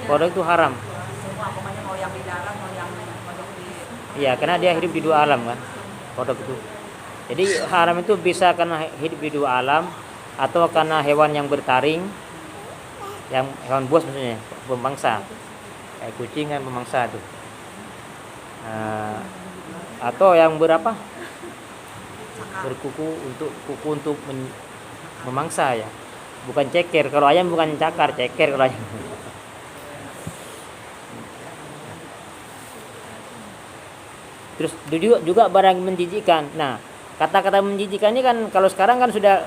Kodok itu haram. Semua pokoknya mau yang di darat mau yang kodok di. Iya, karena dia hidup di dua alam kan. Kodok itu. Jadi haram itu bisa karena hidup di dua alam atau karena hewan yang bertaring, yang hewan buas maksudnya, pemangsa. Kayak kucing kan pemangsa itu. Atau yang berapa? Berkuku untuk memangsa ya. Bukan ceker. Kalau ayam bukan cakar, ceker kalau ayam. Terus juga barang menjijikan. Nah, kata-kata menjijikan ini kan kalau sekarang kan sudah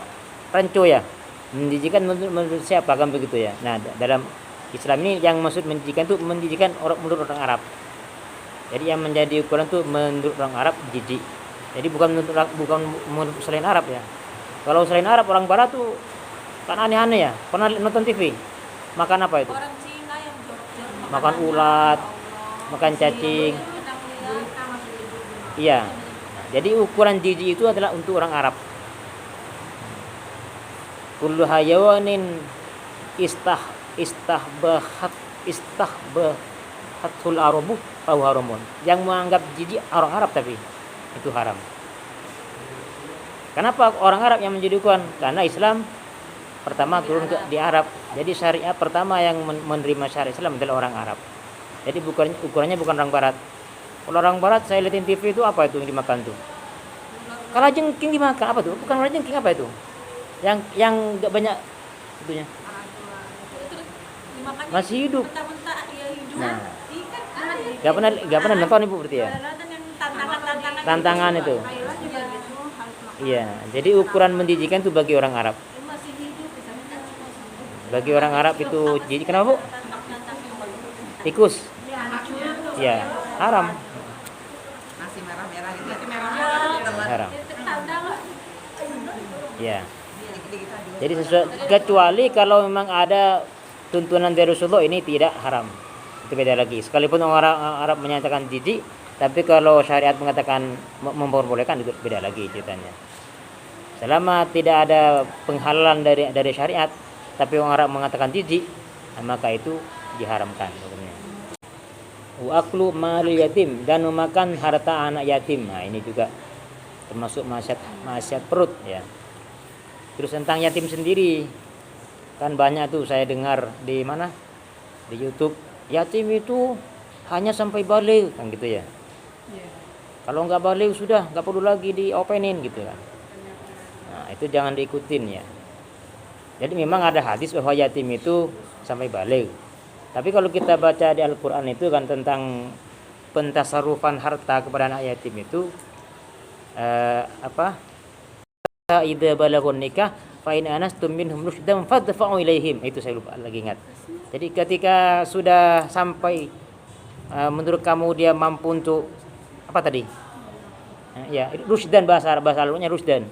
rancu ya. Menjijikan menurut siapa kan begitu ya. Nah, dalam Islam ini yang maksud menjijikan itu menjijikan menurut orang Arab. Jadi yang menjadi ukuran itu menurut orang Arab jijik. Jadi bukan menurut selain Arab ya. Kalau selain Arab orang Barat tuh kan aneh-aneh ya. Pernah nonton TV? Makan apa itu? Orang Cina yang jorok-jorok Makan ulat, makan cacing. Iya. Jadi ukuran jijik itu adalah untuk orang Arab. Kullu hayawanin istahbahatul arabu au haramun. Yang menganggap jijik orang Arab tapi itu haram. Kenapa orang Arab yang menjadi ukuran? Karena Islam pertama turun di Arab. Jadi syariat pertama yang menerima syariat Islam adalah orang Arab. Jadi ukurannya bukan orang Barat. Kalau orang Barat saya lihatin TV itu apa itu yang dimakan tuh? Kalajengking dimakan apa tuh? Bukan kalajengking apa itu? Yang enggak banyak itunya. Masih hidup. Nah, enggak pernah nonton Ibu berarti ya? Tantangan itu. Iya, jadi ukuran menjijikan itu bagi orang Arab. Bagi orang Arab itu jijik. Kenapa, Bu? Tikus. Iya, haram. Nasi merah-merah itu merah. Haram. Iya. Jadi kecuali kalau memang ada tuntunan dari Rasulullah ini tidak haram. Itu beda lagi. Sekalipun orang Arab menyatakan jijik, tapi kalau syariat mengatakan memperbolehkan itu beda lagi ceritanya. Selama tidak ada penghalalan dari syariat, tapi orang Arab mengatakan jijik, maka itu diharamkan hukumnya. Wa aklu malil yatim, dan memakan harta anak yatim. Nah, ini juga termasuk maksiat perut ya. Terus tentang yatim sendiri, kan banyak tuh saya dengar di mana? Di YouTube, yatim itu hanya sampai balik kan gitu ya. Kalau nggak balik sudah nggak perlu lagi diopenin gitu kan. Nah, itu jangan diikutin ya. Jadi memang ada hadis bahwa yatim itu sampai balik. Tapi kalau kita baca di Al-Quran itu kan tentang pentasarufan harta kepada anak yatim itu idza balagun nikah fa in anastum minhum rusydan fadfa'u ilaihim. Itu saya lupa lagi ingat. Jadi ketika sudah sampai menurut kamu dia mampu untuk apa tadi? Ya, rusydan bahasa Arabnya rusdan.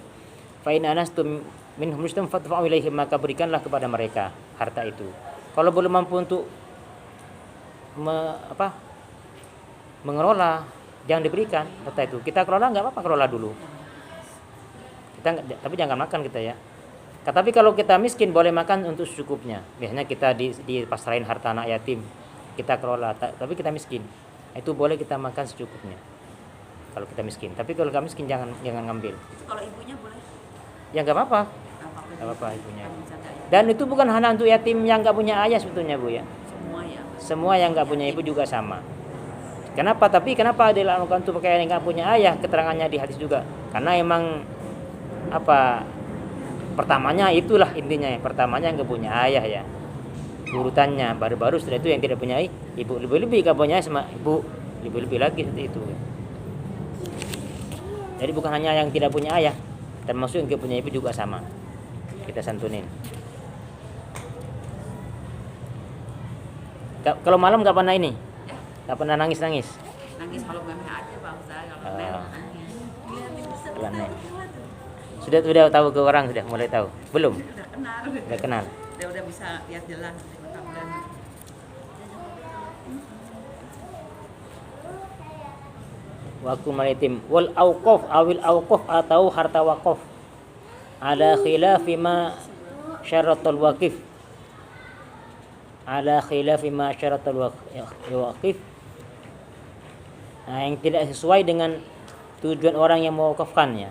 Fa in anastum minhum rusydan fadfa'u ilaihim, maka berikanlah kepada mereka harta itu. Kalau belum mampu untuk mengelola, jangan diberikan harta itu. Kita kelola nggak apa-apa, kelola dulu. Tapi jangan makan kita ya. Tapi kalau kita miskin boleh makan untuk secukupnya. Biasanya kita di pasrahin harta anak yatim, kita kelola. Tapi kita miskin, itu boleh kita makan secukupnya. Kalau kita miskin. Tapi kalau nggak miskin jangan ngambil. Kalau ibunya boleh? Ya nggak apa-apa. Nggak apa-apa ibunya. Dan itu bukan hanya untuk yatim yang nggak punya ayah sebetulnya Bu ya. Semua yang nggak punya ibu juga sama. Kenapa dilakukan untuk pakaian yang nggak punya ayah? Keterangannya di hadis juga. Karena emang pertamanya itulah intinya ya. Pertamanya nggak punya ayah ya. Urutannya baru setelah itu yang tidak punya ibu, lebih nggak punya sama ibu, lebih lagi seperti itu. Jadi bukan hanya yang tidak punya ayah, termasuk yang nggak punya ibu juga sama. Kita santunin. Kalau malam nggak pernah ini, nggak pernah nangis. Nangis kalau memang aja Pak Ustaz, kalau nangis. Sudah tahu ke orang, sudah mulai tahu? Belum? Udah kenal. Udah bisa lihat jelas. Waktu maritim wal auqaf awil auqaf atau harta wakaf. Ada khilaf ma syaratul waqif. ala khilafi ma syaratal waqif. Nah, yang tidak sesuai dengan tujuan orang yang mewakafkannya.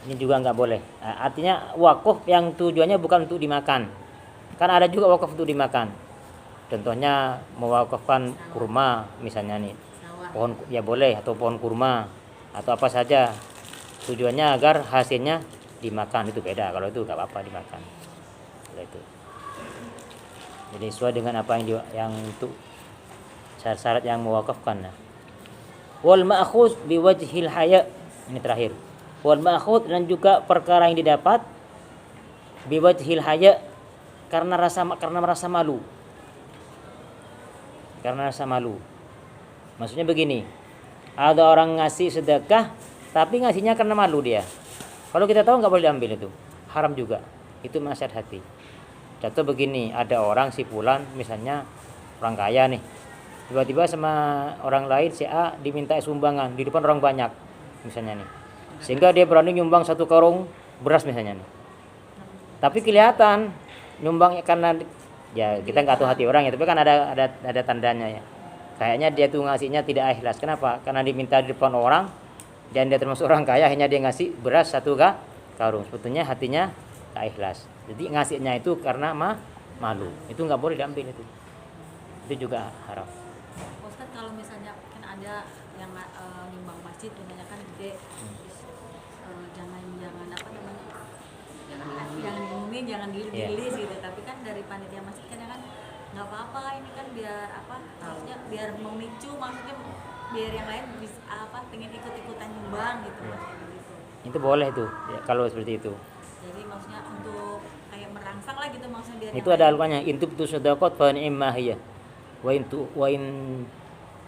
Ini juga nggak boleh. Nah, artinya wakaf yang tujuannya bukan untuk dimakan. Kan ada juga wakaf untuk dimakan. Contohnya mewakafkan kurma misalnya nih. Pohon ya boleh, atau pohon kurma atau apa saja. Tujuannya agar hasilnya dimakan, itu beda. Kalau itu nggak apa-apa dimakan. Kalau itu. Jadi sesuai dengan apa yang untuk syarat-syarat yang mewakafkan. Wal ma'khudz biwajhil haya. Ini terakhir. Wal ma'khudz, dan juga perkara yang didapat biwajhil haya, karena merasa malu. Karena rasa malu. Maksudnya begini. Ada orang ngasih sedekah tapi ngasihnya karena malu dia. Kalau kita tahu nggak boleh diambil itu. Haram juga. Itu nasihat hati. Contoh begini, ada orang si fulan misalnya orang kaya nih. Tiba-tiba sama orang lain si A diminta sumbangan di depan orang banyak misalnya nih. Sehingga dia berani nyumbang 1 karung beras misalnya nih. Tapi kelihatan nyumbangnya karena ya kita nggak tahu hati orang ya, tapi kan ada tandanya ya. Kayaknya dia tuh ngasihnya tidak ikhlas. Kenapa? Karena diminta di depan orang dan dia termasuk orang kaya, akhirnya dia ngasih beras 1 karung. Sebetulnya hatinya tak ikhlas. Jadi ngasihnya itu karena malu. Itu nggak boleh diambil itu. Itu juga haram. Ustaz, kalau misalnya kan ada yang nyumbang masjid namanya kan gede, terus, jangan apa namanya, jangan diumumin, jangan dirilis gitu. Tapi kan dari panitia masjid kan nggak apa-apa, ini kan biar apa, maksudnya biar memicu, maksudnya biar yang lain bisa apa, pengen ikut-ikutan nyumbang gitu, maksudnya gitu. Itu boleh tuh ya, kalau seperti itu. Jadi maksudnya untuk kayak merangsang lah gitu, maksudnya biar Itu ada alqurannya, intub tu sadaqat fa ni'mah hiya. Wa in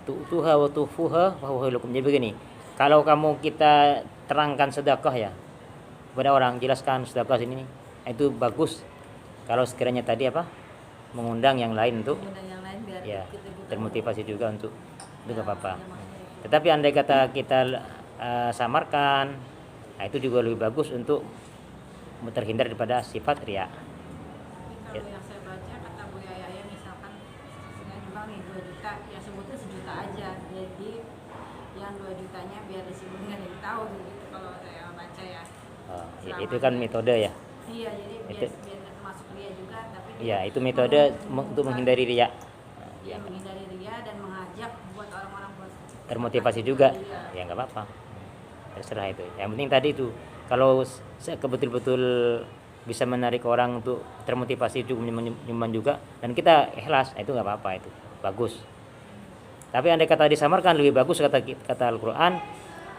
tu'tuha wa tufuha fa huwa lakum. Jadi begini, kalau kita terangkan sedekah ya kepada orang, jelaskan sedekah ini itu bagus. Kalau sekiranya tadi apa? Mengundang yang lain untuk yang lain biar ya ikut-ikutan. termotivasi juga untuk itu nggak apa-apa. Ya, maksudnya gitu. Tetapi andai kata kita samarkan, nah itu juga lebih bagus untuk terhindar daripada sifat riya. Tapi kalau yang saya baca kata Bu Yaya misalkan saya nyumbang nih 2 juta, ya sebutnya 1 juta aja. Jadi yang 2 jutanya biar disebutnya ada yang tahu gitu kalau saya baca ya. Ya, itu kan metode ya. Iya, jadi biar masuk dia juga, tapi Iya, itu metode untuk menghindari riya. dia menghindari dia dan mengajak buat orang-orang buat Termotivasi juga. Iya. Ya nggak apa-apa. Terserah itu. Yang penting tadi itu kalau betul-betul bisa menarik orang untuk termotivasi juga menyumbang juga dan kita ikhlas, itu nggak apa-apa, itu bagus. Tapi andai kata disamarkan lebih bagus kata Al-Qur'an,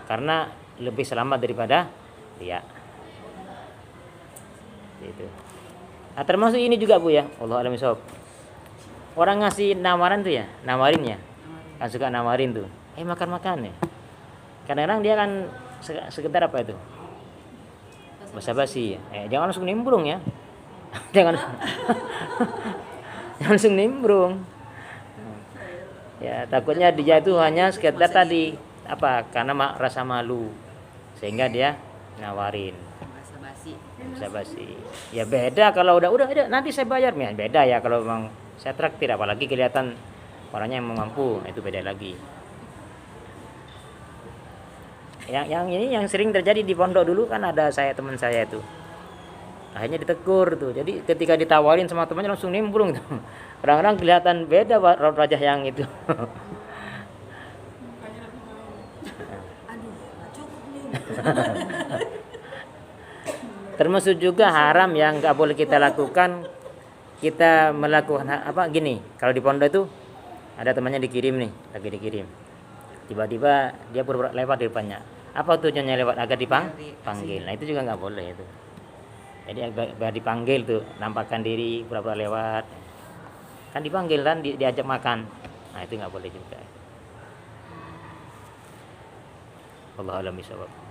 karena lebih selamat daripada riya. Itu. Nah, termasuk ini juga Bu ya, Allah alam bisawab. Orang ngasih nawaran tuh ya, nawarin ya. Kan suka nawarin tuh. Makan-makan ya. Kadang-kadang dia kan sekedar apa itu? Basa-basi. Jangan langsung nimbrung ya. jangan langsung nimbrung. Ya, takutnya dia itu hanya sekedar tadi apa? Karena rasa malu. Sehingga dia nawarin. Basa-basi. Ya beda kalau udah nanti saya bayar. Ya, beda ya kalau memang saya traktir, apalagi kelihatan orangnya yang mampu, itu beda lagi. Yang ini yang sering terjadi di pondok dulu kan, ada teman saya itu akhirnya ditegur tuh. Jadi ketika ditawarin sama temannya langsung nimbrung tuh. Kadang-kadang kelihatan beda wajah yang itu. Aduh, nggak cukup nih. Termasuk juga haram yang nggak boleh kita lakukan, kita melakukan apa gini. Kalau di pondok itu ada temannya dikirim nih, lagi dikirim, tiba-tiba dia pura-pura lewat di depannya. Apa tujuannya lewat? Agar dipanggil. Nah itu juga nggak boleh itu. Jadi agar dipanggil tuh, nampakkan diri pura-pura lewat. Kan dipanggil kan, diajak makan. Nah itu nggak boleh juga. Wallahu a'lam bishawab.